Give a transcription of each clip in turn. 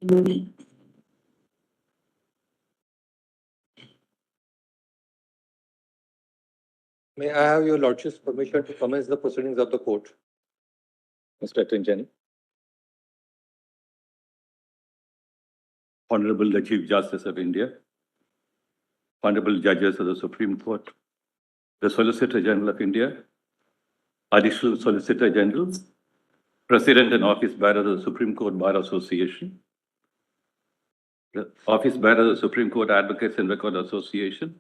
May I have your lordship's permission to commence the proceedings of the court? Mr. Attorney, Honorable the Chief Justice of India, Honorable Judges of the Supreme Court, the Solicitor General of India, Additional Solicitor General, President and Office Bearer of the Supreme Court Bar Association, the Office Bearer of the Supreme Court Advocacy and Record Association,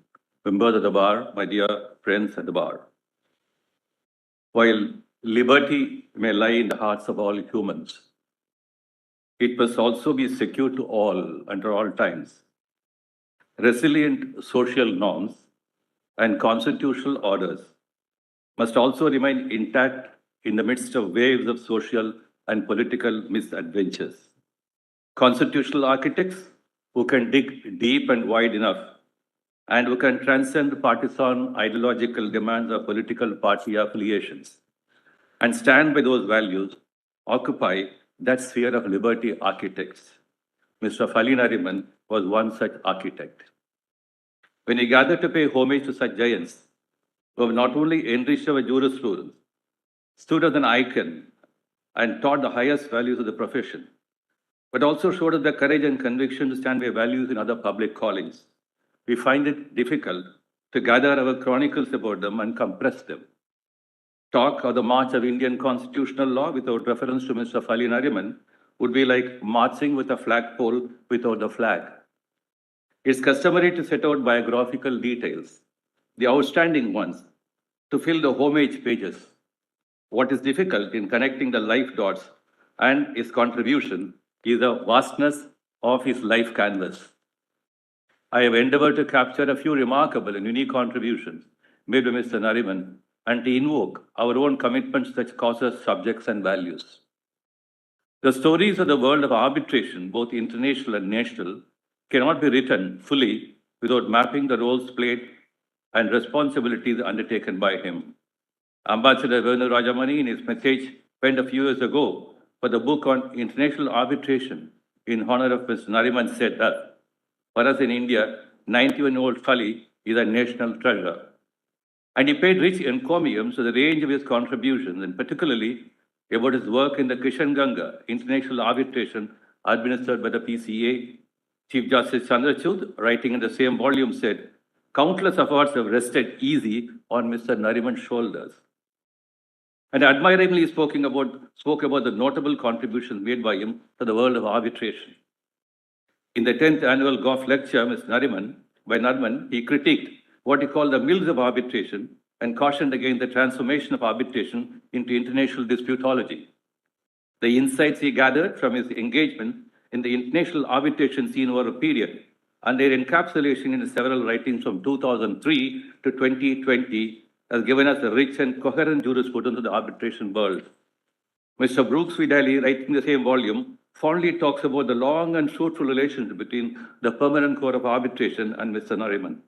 members of the bar, my dear friends at the bar. While liberty may lie in the hearts of all humans, it must also be secure to all under all times. Resilient social norms and constitutional orders must also remain intact in the midst of waves of social and political misadventures. Constitutional architects who can dig deep and wide enough and who can transcend partisan ideological demands of political party affiliations and stand by those values occupy that sphere of liberty architects. Mr. Fali Nariman was one such architect. When he gathered to pay homage to such giants, who have not only enriched our jurisprudence, stood as an icon and taught the highest values of the profession, but also showed us the courage and conviction to stand by values in other public callings, we find it difficult to gather our chronicles about them and compress them. Talk of the march of Indian constitutional law without reference to Mr. Fali Nariman would be like marching with a flagpole without the flag. It's customary to set out biographical details, the outstanding ones, to fill the homage pages. What is difficult in connecting the life dots and his contribution is the vastness of his life canvas. I have endeavored to capture a few remarkable and unique contributions made by Mr. Nariman and to invoke our own commitments to such causes, subjects, and values. The stories of the world of arbitration, both international and national, cannot be written fully without mapping the roles played and responsibilities undertaken by him. Ambassador Viond Dua in his message penned a few years ago for the book on international arbitration in honor of Mr. Nariman said that, for us in India, 91-year-old Fali is a national treasure. And he paid rich encomiums to the range of his contributions, and particularly about his work in the Kishan Ganga international arbitration administered by the PCA. Chief Justice Chandrachur, writing in the same volume, said, countless efforts have rested easy on Mr. Nariman's shoulders. And admiringly spoke about the notable contributions made by him to the world of arbitration. In the 10th annual golf lecture, by Nariman, he critiqued what he called the mills of arbitration and cautioned against the transformation of arbitration into international disputology. The insights he gathered from his engagement in the international arbitration scene over a period and their encapsulation in several writings from 2003 to 2020 has given us a rich and coherent jurisprudence of the arbitration world. Mr. Brooks Vidali, writing the same volume, fondly talks about the long and fruitful relationship between the Permanent Court of Arbitration and Mr. Nariman.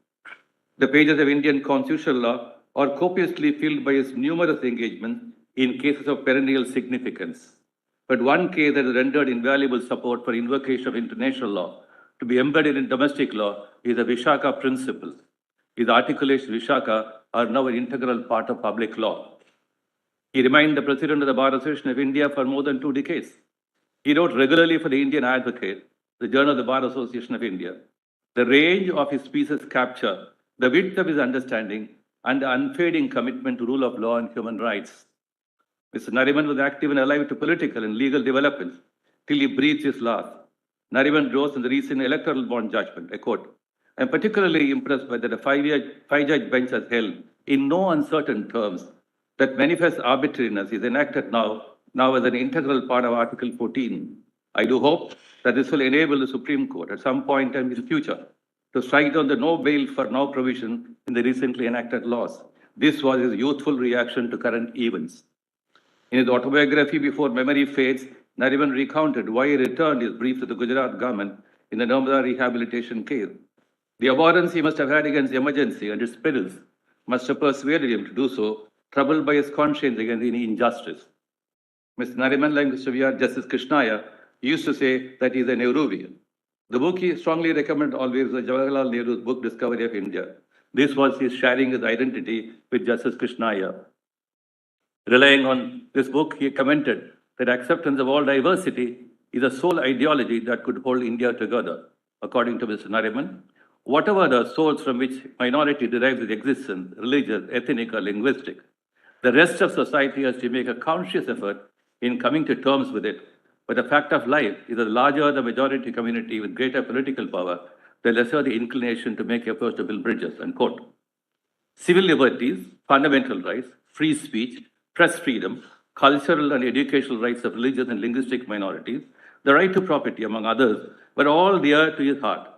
The pages of Indian constitutional law are copiously filled by his numerous engagements in cases of perennial significance. But one case that has rendered invaluable support for invocation of international law to be embedded in domestic law is the Vishaka principle. His articulations Vishaka are now an integral part of public law. He remained the president of the Bar Association of India for more than 2 decades. He wrote regularly for the Indian Advocate, the journal of the Bar Association of India. The range of his pieces capture the width of his understanding and the unfading commitment to rule of law and human rights. Mr. Nariman was active and alive to political and legal developments till he breathed his last. Nariman rose in the recent electoral bond judgment, I quote, "I am particularly impressed by that a five-judge bench has held in no uncertain terms that manifest arbitrariness is enacted now as an integral part of Article 14. I do hope that this will enable the Supreme Court at some point in the future to strike down the no bail for now provision in the recently enacted laws." This was his youthful reaction to current events. In his autobiography, Before Memory Fades, Nariman recounted why he returned his brief to the Gujarat government in the Narmada rehabilitation case. The abhorrence he must have had against emergency and its perils must have persuaded him to do so, troubled by his conscience against any injustice. Mr. Nariman, like Mr. V.R. Justice Krishnaya, he used to say that he's a Nehruvian. The book he strongly recommended always was Jawaharlal Nehru's book, Discovery of India. This was his sharing his identity with Justice Krishnaiah. Relying on this book, he commented that acceptance of all diversity is the sole ideology that could hold India together. According to Mr. Nariman, whatever the source from which minority derives its existence, religious, ethnic, or linguistic, the rest of society has to make a conscious effort in coming to terms with it. But the fact of life is that the larger the majority community with greater political power, the lesser the inclination to make efforts to build bridges, unquote. Civil liberties, fundamental rights, free speech, press freedom, cultural and educational rights of religious and linguistic minorities, the right to property, among others, were all dear to his heart.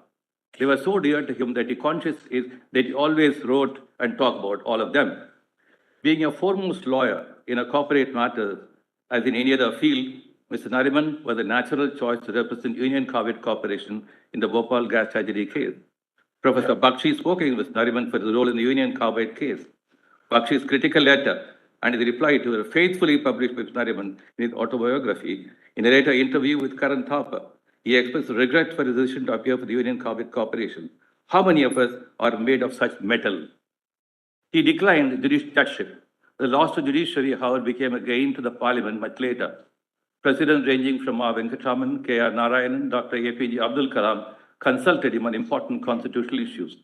They were so dear to him that he always wrote and talked about all of them. Being a foremost lawyer in a corporate matters, as in any other field, Mr. Nariman was a natural choice to represent Union Carbide Corporation in the Bhopal gas tragedy case. Professor Bakshi spoke with Nariman for his role in the Union Carbide case. Bakshi's critical letter and his reply to it faithfully published by Nariman in his autobiography. In a later interview with Karan Thapa, he expressed regret for his decision to appear for the Union Carbide Corporation. How many of us are made of such metal? He declined judicial. The loss to judiciary, however, became a gain to the parliament much later. Presidents ranging from R. Venkataraman, K.R. Narayanan, Dr. APJ Abdul Kalam consulted him on important constitutional issues.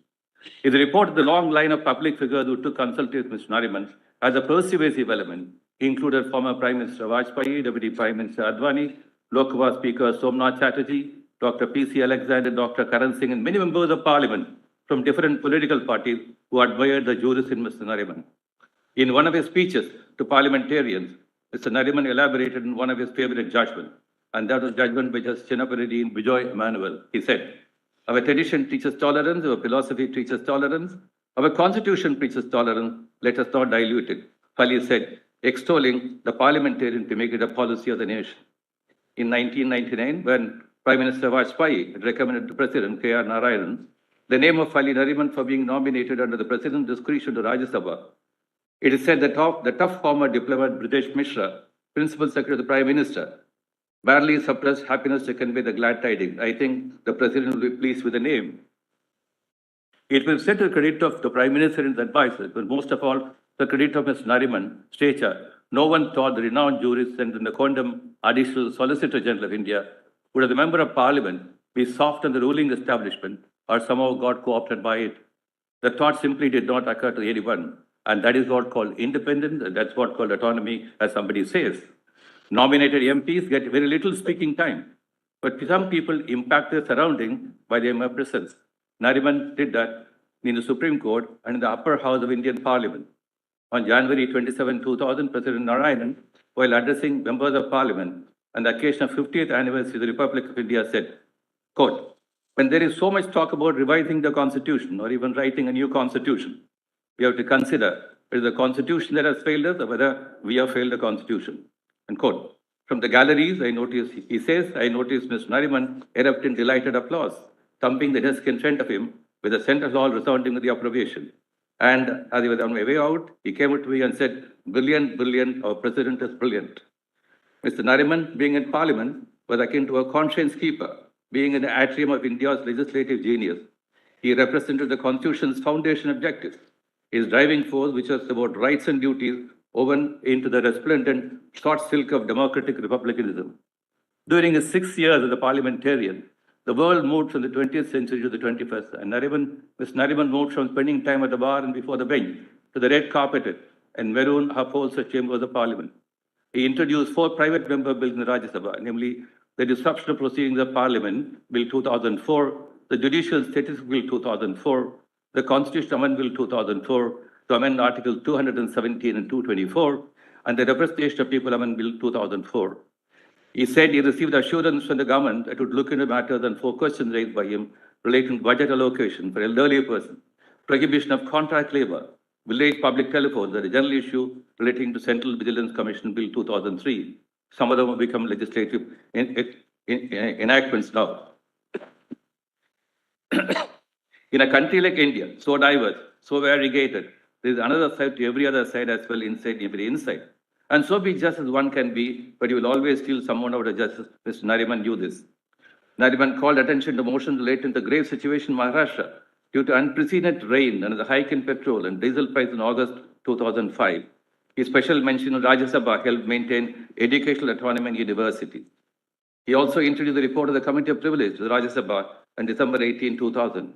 His report of the long line of public figures who took consultation with Mr. Nariman as a persuasive element included former Prime Minister Vajpayee, Deputy Prime Minister Adwani, Lok Sabha Speaker Somnath Chatterjee, Dr. P.C. Alexander, Dr. Karan Singh, and many members of parliament from different political parties who admired the jurist in Mr. Nariman. In one of his speeches to parliamentarians, Mr. Nariman elaborated on one of his favorite judgments, and that was judgment by Justice Chinnapareddy Bijoy Emmanuel. He said, "Our tradition teaches tolerance, our philosophy teaches tolerance, our constitution teaches tolerance, let us not dilute it." Fali said, extolling the parliamentarian to make it a policy of the nation. In 1999, when Prime Minister Vajpayee had recommended to President K.R. Narayanan the name of Fali Nariman for being nominated under the President's discretion to Rajya Sabha, it is said that the tough former diplomat Brijesh Mishra, Principal Secretary of the Prime Minister, barely suppressed happiness to convey the glad tidings. I think the President will be pleased with the name. It will set the credit of the Prime Minister and his advisors, but most of all, the credit of Mr. Nariman, stature. No one thought the renowned jurist and the condemned Additional Solicitor General of India would, as a member of Parliament, be soft on the ruling establishment or somehow got co-opted by it. The thought simply did not occur to anyone. And that is what called independence, and that's what called autonomy, as somebody says. Nominated MPs get very little speaking time, but some people impact their surrounding by their mere presence. Nariman did that in the Supreme Court and in the upper house of Indian Parliament. On January 27, 2000, President Narayanan, while addressing members of Parliament on the occasion of 50th anniversary of the Republic of India, said, quote, "When there is so much talk about revising the Constitution or even writing a new Constitution, we have to consider whether the Constitution that has failed us or whether we have failed the Constitution." Unquote. From the galleries, he says, I noticed Mr. Nariman erupt in delighted applause, thumping the desk in front of him with the central hall resounding with the approbation. And as he was on my way out, he came up to me and said, "Brilliant, brilliant, our president is brilliant." Mr. Nariman, being in Parliament, was akin to a conscience keeper, being in the atrium of India's legislative genius. He represented the Constitution's foundation objectives, his driving force, which was about rights and duties woven into the resplendent short silk of democratic republicanism. During his 6 years as a parliamentarian, the world moved from the 20th century to the 21st, and Mr. Nariman moved from spending time at the bar and before the bench to the red carpeted and maroon upholstered chambers of Parliament. He introduced 4 private member bills in the Rajya Sabha, namely the Disruption of Proceedings of Parliament, Bill 2004, the Judicial Statistics Bill 2004, the Constitution Amendment Bill 2004, to amend Articles 217 and 224, and the Representation of People Amendment Bill 2004. He said he received assurance from the government that it would look into matters and 4 questions raised by him relating to budget allocation for elderly persons, prohibition of contract labor, village public telephones, and a general issue relating to Central Vigilance Commission Bill 2003. Some of them have become legislative enactments now. In a country like India, so diverse, so variegated, there is another side to every other side as well, inside every inside. And so be just as one can be, but you will always steal someone out of justice. Mr. Nariman knew this. Nariman called attention to motions related to the grave situation in Maharashtra due to unprecedented rain and the hike in petrol and diesel price in August 2005. His special mention of Rajya Sabha helped maintain educational autonomy in universities. He also introduced the report of the Committee of Privilege to the Rajya Sabha on December 18, 2000.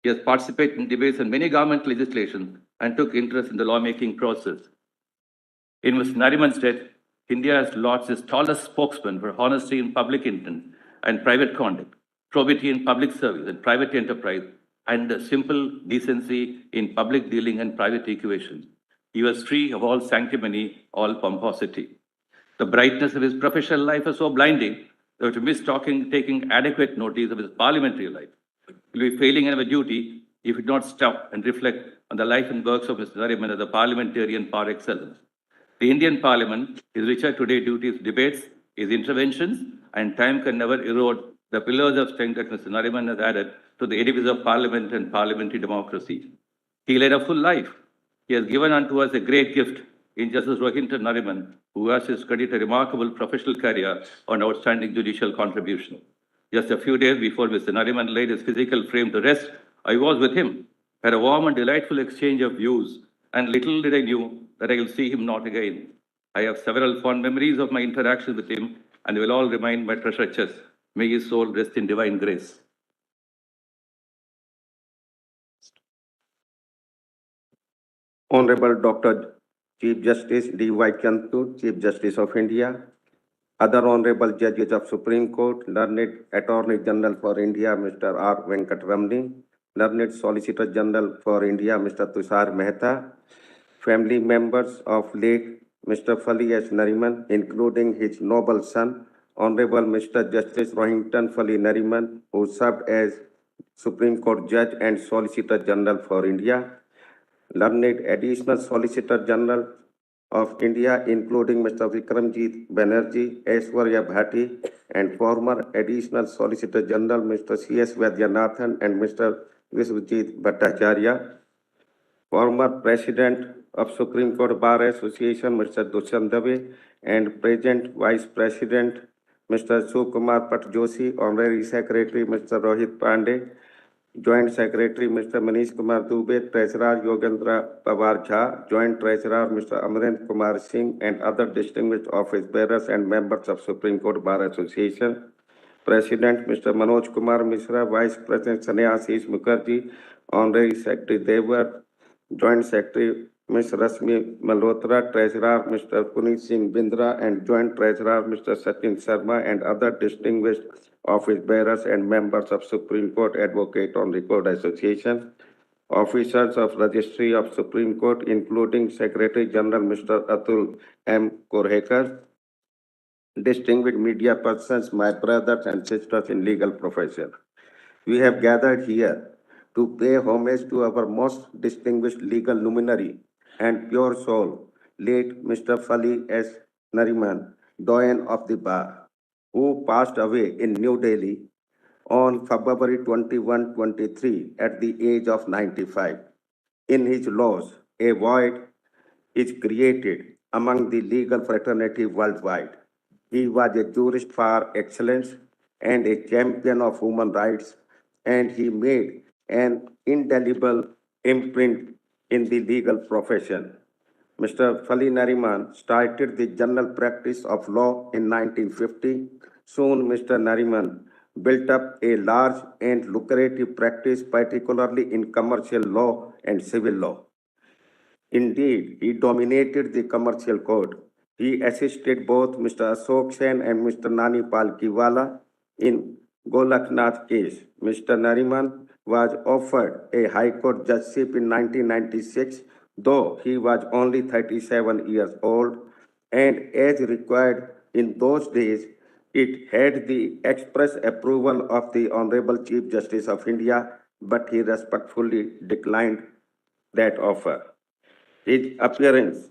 He has participated in debates on many government legislation and took interest in the lawmaking process. In Mr. Nariman's death, India has lost its tallest spokesman for honesty in public intent and private conduct, probity in public service and private enterprise, and simple decency in public dealing and private equation. He was free of all sanctimony, all pomposity. The brightness of his professional life was so blinding that to miss taking adequate notice of his parliamentary life. He will be failing in our duty if we do not stop and reflect on the life and works of Mr. Nariman as a parliamentarian par excellence. The Indian Parliament is richer today due to its debates, its interventions, and time can never erode the pillars of strength that Mr. Nariman has added to the edifice of Parliament and parliamentary democracy. He led a full life. He has given unto us a great gift in Justice Rohinton Nariman, who has his credit a remarkable professional career and outstanding judicial contribution. Just a few days before Mr. Nariman laid his physical frame to rest, I was with him, had a warm and delightful exchange of views, and little did I knew that I will see him not again. I have several fond memories of my interactions with him, and they will all remain my treasure chest. May his soul rest in divine grace. Honorable Dr. Chief Justice D.Y. Chandrachur, Chief Justice of India, other Honorable Judges of Supreme Court, learned Attorney General for India, Mr. R. Venkatramani, learned Solicitor General for India, Mr. Tushar Mehta, family members of late Mr. Fali S Nariman, including his noble son, Honorable Mr. Justice Rohinton Fali Nariman, who served as Supreme Court Judge and Solicitor General for India, learned Additional Solicitor General of India, including Mr. Vikramjit Banerjee, Aishwarya Bhatti, and former Additional Solicitor General Mr. C.S. Vaidyanathan and Mr. Viswajit Bhattacharya, former President of Supreme Court Bar Association Mr. Dushyant Dave, and present Vice President Mr. Sukumar Patjoshi, Honorary Secretary Mr. Rohit Pandey, Joint Secretary Mr. Manish Kumar Dubey, Treasurer Yogendra Pawar Jha, Joint Treasurer Mr. Amarendra Kumar Singh, and other distinguished office bearers and members of Supreme Court Bar Association, President Mr. Manoj Kumar Mishra, Vice President Sanyasis Mukherjee, Honorary Secretary Devar, Joint Secretary Ms. Rasmi Malhotra, Treasurer Mr. Puneet Singh Bindra, and Joint Treasurer Mr. Sachin Sharma, and other distinguished office bearers and members of Supreme Court Advocate on Record Association, officers of Registry of Supreme Court, including Secretary General Mr. Atul M. Korhekar, distinguished media persons, my brothers and sisters in legal profession. We have gathered here to pay homage to our most distinguished legal luminary and pure soul, late Mr. Fali S. Nariman, Doyen of the Bar, who passed away in New Delhi on February 21, 23 at the age of 95. In his loss, a void is created among the legal fraternity worldwide. He was a jurist par excellence and a champion of human rights, and he made an indelible imprint in the legal profession. Mr. Fali Nariman started the general practice of law in 1950. Soon, Mr. Nariman built up a large and lucrative practice, particularly in commercial law and civil law. Indeed, he dominated the commercial code. He assisted both Mr. Ashok Sen and Mr. Nani Palkiwala in Golaknath case. Mr. Nariman was offered a High Court judgeship in 1996, though he was only 37 years old, and as required in those days, it had the express approval of the Honorable Chief Justice of India, but he respectfully declined that offer. His appearance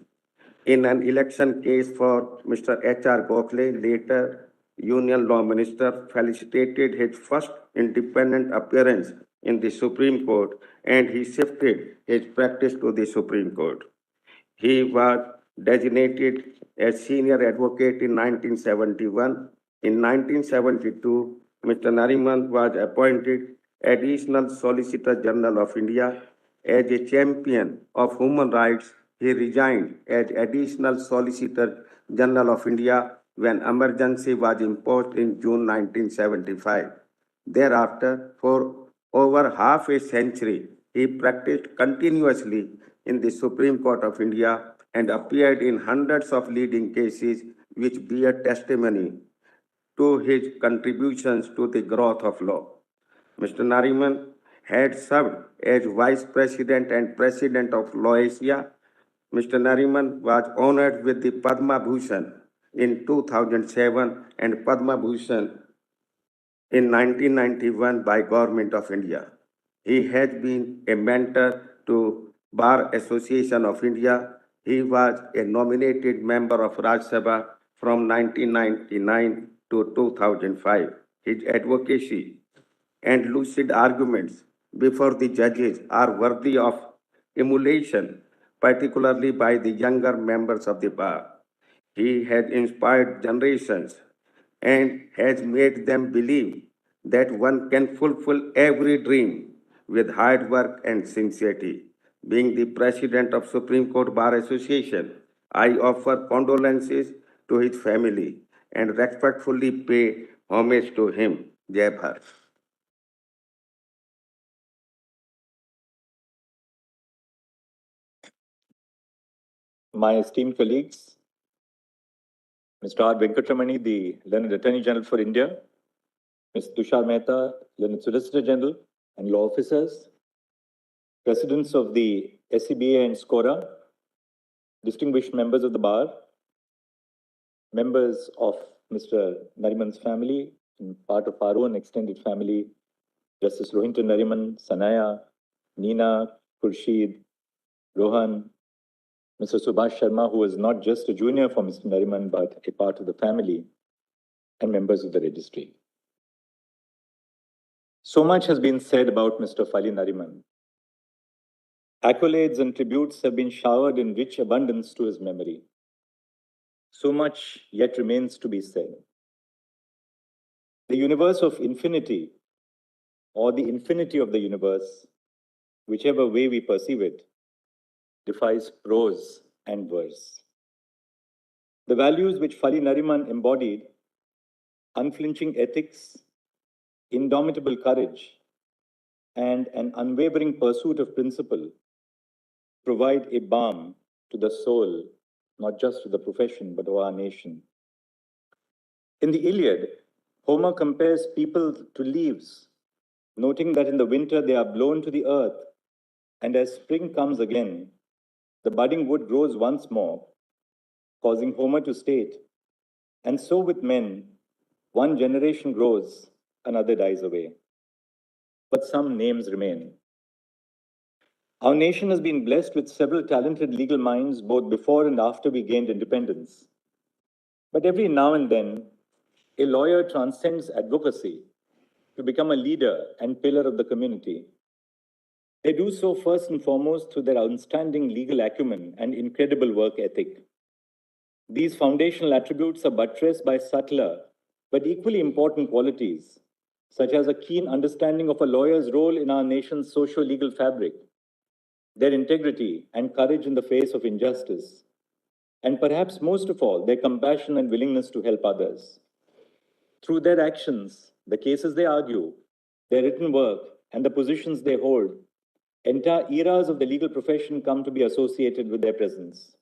in an election case for Mr. H.R. Gokhale, later Union Law Minister, felicitated his first independent appearance in the Supreme Court, and he shifted his practice to the Supreme Court. He was designated as senior advocate in 1971. In 1972, Mr. Nariman was appointed Additional Solicitor General of India. As a champion of human rights, he resigned as Additional Solicitor General of India when emergency was imposed in June 1975. Thereafter, for over half a century, he practiced continuously in the Supreme Court of India and appeared in hundreds of leading cases which bear testimony to his contributions to the growth of law. Mr. Nariman had served as Vice President and President of Law Asia. Mr. Nariman was honored with the Padma Bhushan in 2007 and Padma Bhushan in 1991 by Government of India. He has been a mentor to Bar Association of India. He was a nominated member of Rajya Sabha from 1999 to 2005. His advocacy and lucid arguments before the judges are worthy of emulation, particularly by the younger members of the bar. He has inspired generations and has made them believe that one can fulfill every dream with hard work and sincerity. Being the president of Supreme Court Bar Association, I offer condolences to his family and respectfully pay homage to him. Jai Bharat. My esteemed colleagues, Mr. R. Venkatramani, the Learned Attorney General for India, Mr. Tushar Mehta, Learned Solicitor General, and law officers, presidents of the SCBA and SCORA, distinguished members of the bar, members of Mr. Nariman's family, and part of our own extended family, Justice Rohinton Nariman, Sanaya, Neena, Khurshid, Rohan, Mr. Subhash Sharma, who was not just a junior for Mr. Nariman, but a part of the family, and members of the registry. So much has been said about Mr. Fali Nariman. Accolades and tributes have been showered in rich abundance to his memory. So much yet remains to be said. The universe of infinity, or the infinity of the universe, whichever way we perceive it, defies prose and verse. The values which Fali Nariman embodied, unflinching ethics, indomitable courage, and an unwavering pursuit of principle, provide a balm to the soul, not just to the profession, but to our nation. In the Iliad, Homer compares people to leaves, noting that in the winter they are blown to the earth, and as spring comes again, the budding wood grows once more, causing Homer to state, and so with men, one generation grows, another dies away. But some names remain. Our nation has been blessed with several talented legal minds both before and after we gained independence. But every now and then, a lawyer transcends advocacy to become a leader and pillar of the community. They do so first and foremost through their outstanding legal acumen and incredible work ethic. These foundational attributes are buttressed by subtler but equally important qualities, such as a keen understanding of a lawyer's role in our nation's socio-legal fabric, their integrity and courage in the face of injustice, and perhaps most of all, their compassion and willingness to help others. Through their actions, the cases they argue, their written work, and the positions they hold, entire eras of the legal profession come to be associated with their presence.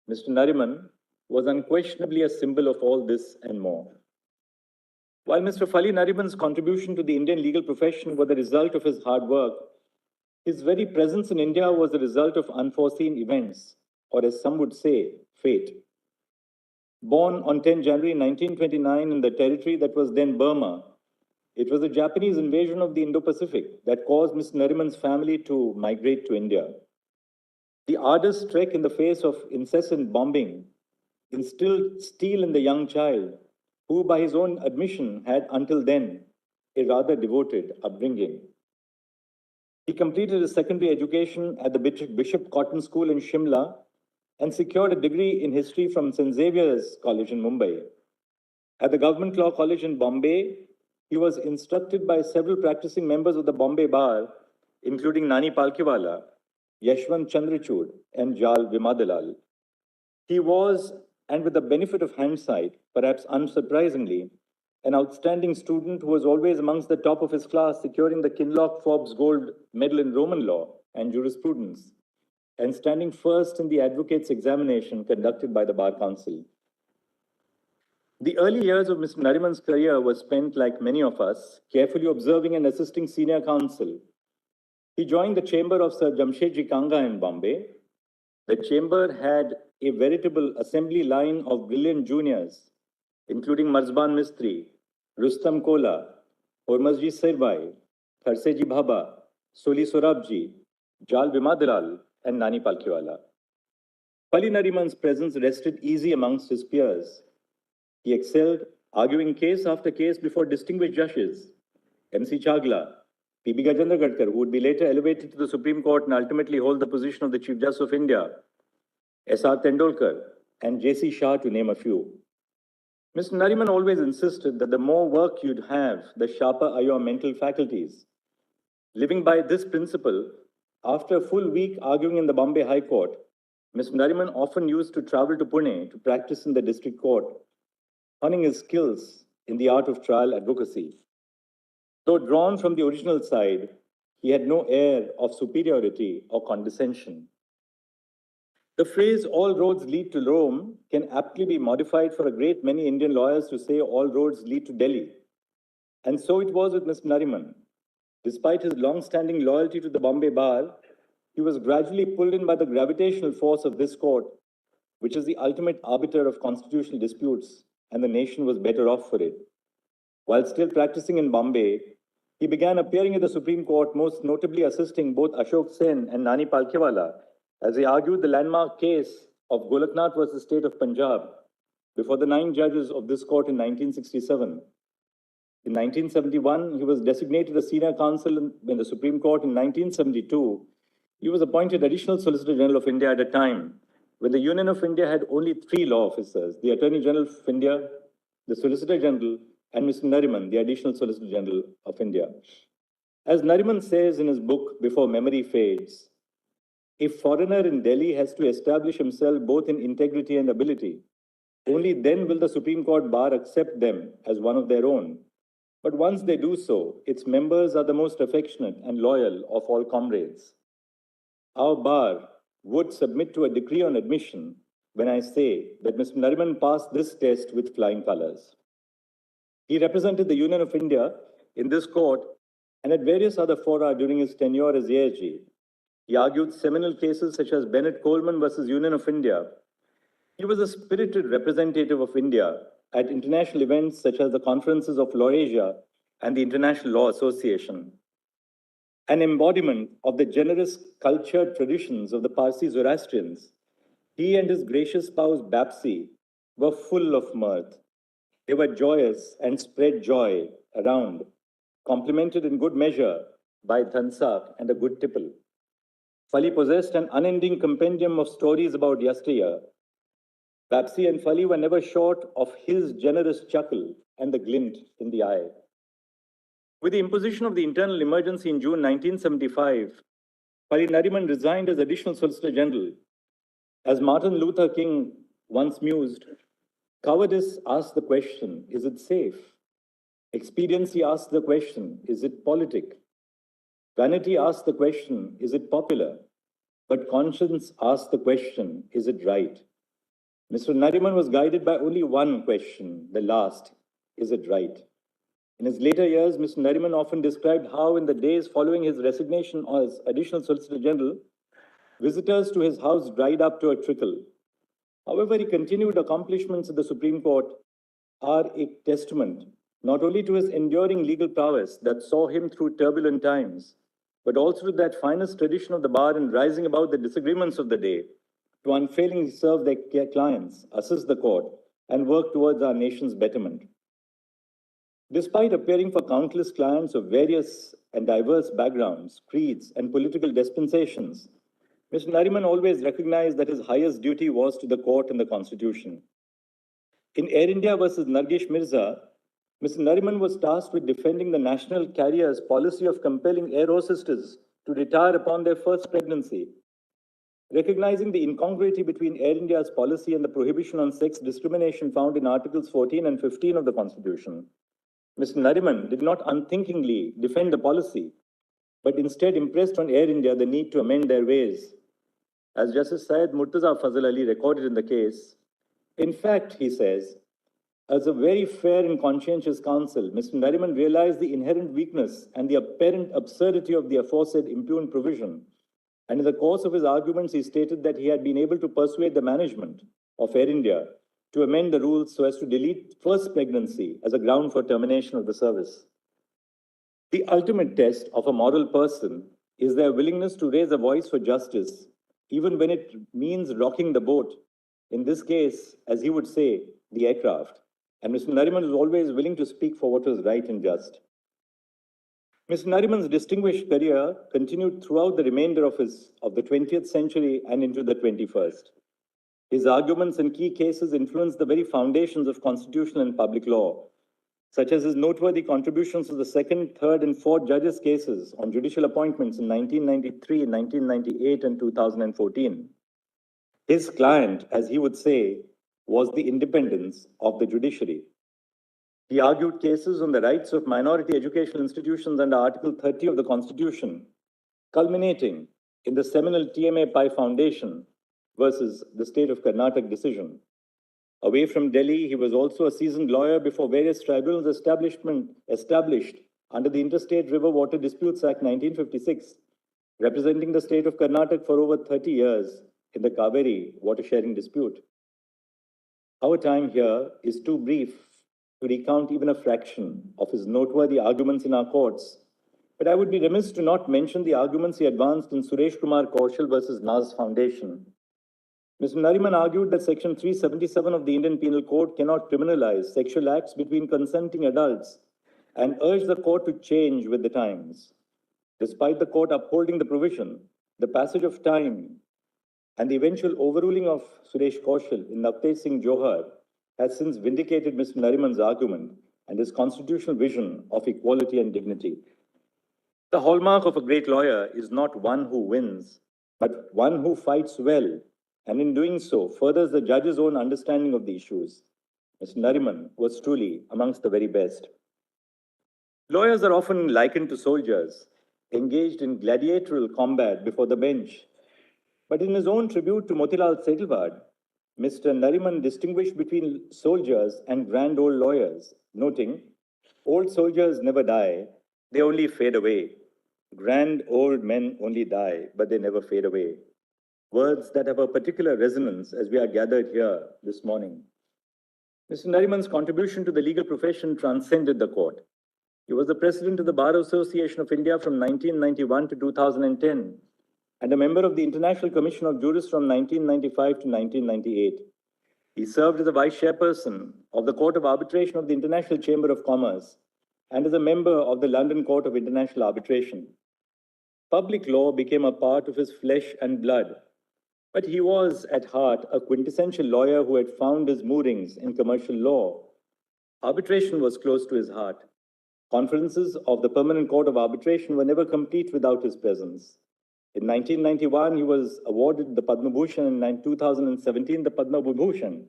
Mr. Nariman was unquestionably a symbol of all this and more. While Mr. Fali Nariman's contribution to the Indian legal profession was the result of his hard work, his very presence in India was the result of unforeseen events, or as some would say, fate. Born on 10 January 1929 in the territory that was then Burma, it was the Japanese invasion of the Indo-Pacific that caused Mr. Nariman's family to migrate to India. The arduous trek in the face of incessant bombing instilled steel in the young child, who by his own admission had until then a rather devoted upbringing. He completed his secondary education at the Bishop Cotton School in Shimla and secured a degree in history from St. Xavier's College in Mumbai. At the Government Law College in Bombay, he was instructed by several practicing members of the Bombay Bar, including Nani Palkiwala, Yashwant Chandrachur, and Jal Vimadalal. He was, and with the benefit of hindsight, perhaps unsurprisingly, an outstanding student who was always amongst the top of his class, securing the Kinloch Forbes Gold Medal in Roman Law and Jurisprudence, and standing first in the Advocacy examination conducted by the Bar Council. The early years of Mr. Nariman's career were spent, like many of us, carefully observing and assisting senior counsel. He joined the chamber of Sir Jamshedji Kanga in Bombay. The chamber had a veritable assembly line of brilliant juniors, including Marzban Mistri, Rustam Kola, Hormazji Sirbai, Kharseji Bhaba, Soli Sorabji, Jal Vimadalal, and Nani Palkiwala. Fali Nariman's presence rested easy amongst his peers. He excelled, arguing case after case before distinguished judges, M.C. Chagla, P.B. Gajendra Gadkar, who would be later elevated to the Supreme Court and ultimately hold the position of the Chief Justice of India, S.R. Tendolkar, and J.C. Shah, to name a few. Mr. Nariman always insisted that the more work you'd have, the sharper are your mental faculties. Living by this principle, after a full week arguing in the Bombay High Court, Mr. Nariman often used to travel to Pune to practice in the district court, honing his skills in the art of trial advocacy. Though drawn from the original side, he had no air of superiority or condescension. The phrase, all roads lead to Rome, can aptly be modified for a great many Indian lawyers to say all roads lead to Delhi. And so it was with Mr. Nariman. Despite his long-standing loyalty to the Bombay Bar, he was gradually pulled in by the gravitational force of this court, which is the ultimate arbiter of constitutional disputes, and the nation was better off for it. While still practicing in Bombay, he began appearing at the Supreme Court, most notably assisting both Ashok Sen and Nani Palkiwala as they argued the landmark case of Golaknath versus State of Punjab before the 9 judges of this court in 1967. In 1971, he was designated a senior counsel in the Supreme Court. In 1972, he was appointed Additional Solicitor General of India at a time when the Union of India had only 3 law officers, the Attorney General of India, the Solicitor General, and Mr. Nariman, the Additional Solicitor General of India. As Nariman says in his book, Before Memory Fades, a foreigner in Delhi has to establish himself both in integrity and ability. Only then will the Supreme Court bar accept them as one of their own. But once they do so, its members are the most affectionate and loyal of all comrades. Our bar would submit to a decree on admission when I say that Mr. Nariman passed this test with flying colors. He represented the Union of India in this court and at various other fora during his tenure as AIG. He argued seminal cases such as Bennett Coleman versus Union of India. He was a spirited representative of India at international events such as the conferences of Law Asia and the International Law Association. An embodiment of the generous cultured traditions of the Parsi Zoroastrians, he and his gracious spouse Bapsi were full of mirth. They were joyous and spread joy around, complemented in good measure by dhansak and a good tipple. Fali possessed an unending compendium of stories about yesteryear. Bapsi and Fali were never short of his generous chuckle and the glint in the eye. With the imposition of the internal emergency in June 1975, Fali Nariman resigned as Additional Solicitor General. As Martin Luther King once mused, cowardice asks the question, is it safe? Expediency asks the question, is it politic? Vanity asks the question, is it popular? But conscience asks the question, is it right? Mr. Nariman was guided by only one question, the last, is it right? In his later years, Mr. Nariman often described how in the days following his resignation as Additional Solicitor General, visitors to his house dried up to a trickle. However, he continued accomplishments at the Supreme Court are a testament not only to his enduring legal prowess that saw him through turbulent times, but also to that finest tradition of the bar in rising above the disagreements of the day, to unfailingly serve their clients, assist the court, and work towards our nation's betterment. Despite appearing for countless clients of various and diverse backgrounds, creeds, and political dispensations, Mr. Nariman always recognized that his highest duty was to the court and the constitution. In Air India versus Nargesh Mirza, Mr. Nariman was tasked with defending the national carrier's policy of compelling air hostesses to retire upon their first pregnancy. Recognizing the incongruity between Air India's policy and the prohibition on sex discrimination found in Articles 14 and 15 of the Constitution, Mr. Nariman did not unthinkingly defend the policy, but instead impressed on Air India the need to amend their ways. As Justice Syed Murtaza Fazal Ali recorded in the case, in fact, he says, as a very fair and conscientious counsel, Mr. Nariman realized the inherent weakness and the apparent absurdity of the aforesaid impugned provision. And in the course of his arguments, he stated that he had been able to persuade the management of Air India to amend the rules so as to delete first pregnancy as a ground for termination of the service. The ultimate test of a moral person is their willingness to raise a voice for justice, even when it means rocking the boat. In this case, as he would say, the aircraft. And Mr. Nariman was always willing to speak for what was right and just. Mr. Nariman's distinguished career continued throughout the remainder of the 20th century and into the 21st. His arguments in key cases influenced the very foundations of constitutional and public law, such as his noteworthy contributions to the second, third, and fourth judges' cases on judicial appointments in 1993, 1998, and 2014. His client, as he would say, was the independence of the judiciary. He argued cases on the rights of minority educational institutions under Article 30 of the Constitution, culminating in the seminal TMA Pai Foundation versus the state of Karnataka decision. Away from Delhi, he was also a seasoned lawyer before various tribunals established under the Interstate River Water Disputes Act 1956, representing the state of Karnataka for over 30 years in the Kaveri water sharing dispute. Our time here is too brief to recount even a fraction of his noteworthy arguments in our courts, but I would be remiss to not mention the arguments he advanced in Suresh Kumar Kaushal versus Naz Foundation. Mr. Nariman argued that Section 377 of the Indian Penal Code cannot criminalize sexual acts between consenting adults and urged the court to change with the times. Despite the court upholding the provision, the passage of time and the eventual overruling of Suresh Kaushal in Navtej Singh Johar has since vindicated Mr. Nariman's argument and his constitutional vision of equality and dignity. The hallmark of a great lawyer is not one who wins, but one who fights well, and in doing so, furthers the judge's own understanding of the issues. Mr. Nariman was truly amongst the very best. Lawyers are often likened to soldiers, engaged in gladiatorial combat before the bench. But in his own tribute to Motilal Sedilwad, Mr. Nariman distinguished between soldiers and grand old lawyers, noting, old soldiers never die, they only fade away. Grand old men only die, but they never fade away. Words that have a particular resonance as we are gathered here this morning. Mr. Nariman's contribution to the legal profession transcended the court. He was the president of the Bar Association of India from 1991 to 2010, and a member of the International Commission of Jurists from 1995 to 1998. He served as a vice chairperson of the Court of Arbitration of the International Chamber of Commerce and as a member of the London Court of International Arbitration. Public law became a part of his flesh and blood, but he was at heart a quintessential lawyer who had found his moorings in commercial law. Arbitration was close to his heart. Conferences of the Permanent Court of Arbitration were never complete without his presence. In 1991, he was awarded the Padma Bhushan, and in 2017, the Padma Vibhushan.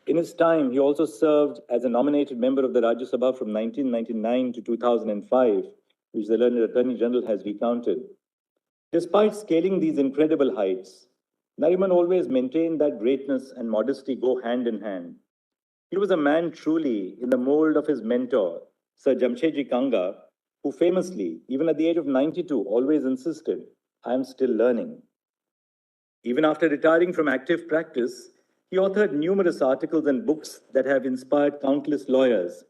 In his time, he also served as a nominated member of the Rajya Sabha from 1999 to 2005, which the learned Attorney General has recounted. Despite scaling these incredible heights, Nariman always maintained that greatness and modesty go hand in hand. He was a man truly in the mold of his mentor, Sir Jamshedji Kanga, who famously, even at the age of 92, always insisted, I am still learning. Even after retiring from active practice, he authored numerous articles and books that have inspired countless lawyers,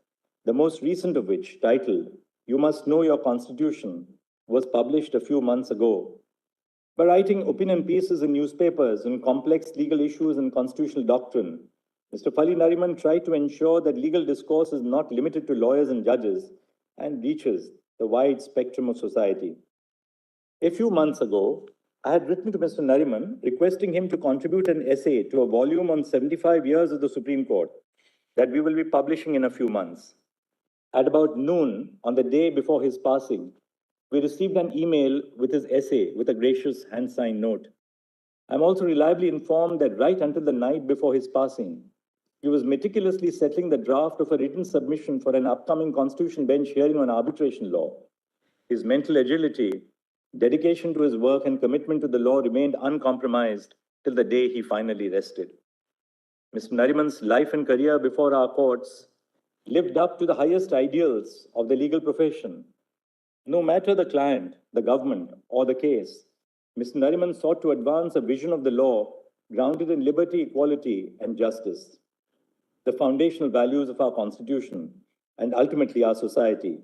the most recent of which, titled, You Must Know Your Constitution, was published a few months ago. By writing opinion pieces in newspapers on complex legal issues and constitutional doctrine, Mr. Fali Nariman tried to ensure that legal discourse is not limited to lawyers and judges and reaches the wide spectrum of society. A few months ago, I had written to Mr. Nariman requesting him to contribute an essay to a volume on 75 years of the Supreme Court that we will be publishing in a few months. At about noon on the day before his passing, we received an email with his essay with a gracious hand-signed note. I'm also reliably informed that right until the night before his passing, he was meticulously settling the draft of a written submission for an upcoming Constitution bench hearing on arbitration law. His mental agility, dedication to his work, and commitment to the law remained uncompromised till the day he finally rested. Mr. Nariman's life and career before our courts lived up to the highest ideals of the legal profession. No matter the client, the government, or the case, Mr. Nariman sought to advance a vision of the law grounded in liberty, equality, and justice, the foundational values of our Constitution, and ultimately our society.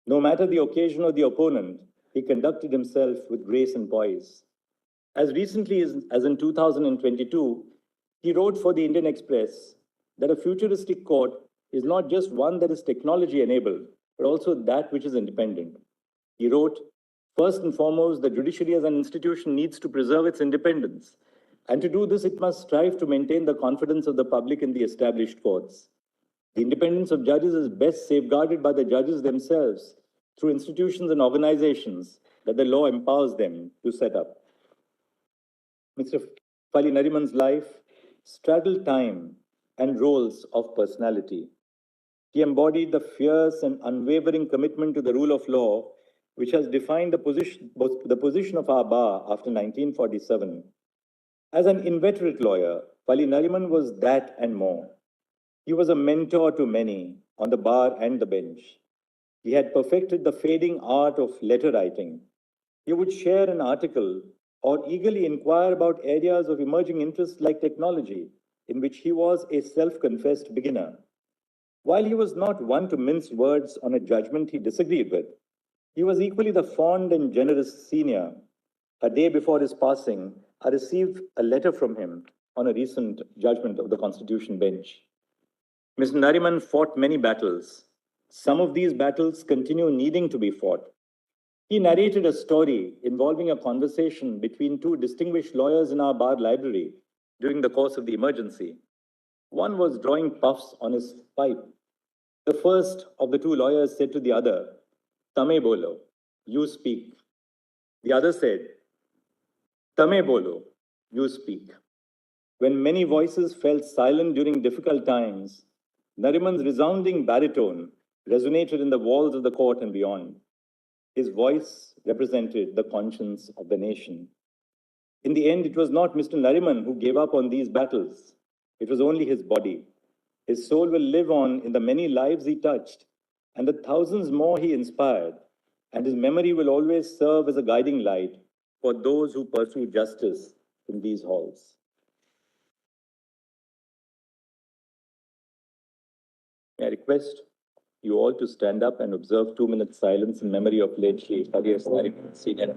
No matter the occasion or the opponent, he conducted himself with grace and poise. As recently as in 2022, he wrote for the Indian Express that a futuristic court is not just one that is technology enabled, but also that which is independent. He wrote, first and foremost, the judiciary as an institution needs to preserve its independence. And to do this, it must strive to maintain the confidence of the public in the established courts. The independence of judges is best safeguarded by the judges themselves through institutions and organizations that the law empowers them to set up. Mr. Fali Nariman's life straddled time and roles of personality. He embodied the fierce and unwavering commitment to the rule of law, which has defined the position of our bar after 1947. As an inveterate lawyer, Fali Nariman was that and more. He was a mentor to many on the bar and the bench. He had perfected the fading art of letter writing. He would share an article or eagerly inquire about areas of emerging interest like technology, in which he was a self-confessed beginner. While he was not one to mince words on a judgment he disagreed with, he was equally the fond and generous senior. A day before his passing, I received a letter from him on a recent judgment of the Constitution bench. Mr. Nariman fought many battles. Some of these battles continue needing to be fought. He narrated a story involving a conversation between two distinguished lawyers in our bar library during the course of the emergency. One was drawing puffs on his pipe. The first of the two lawyers said to the other, "Tame bolo, you speak." The other said, "Tame bolo, you speak." When many voices fell silent during difficult times, Nariman's resounding baritone resonated in the walls of the court and beyond. His voice represented the conscience of the nation. In the end, it was not Mr. Nariman who gave up on these battles. It was only his body. His soul will live on in the many lives he touched and the thousands more he inspired, and his memory will always serve as a guiding light for those who pursue justice in these halls. May I request you all to stand up and observe 2 minutes silence in memory of late Shri Fali S Nariman, Senior.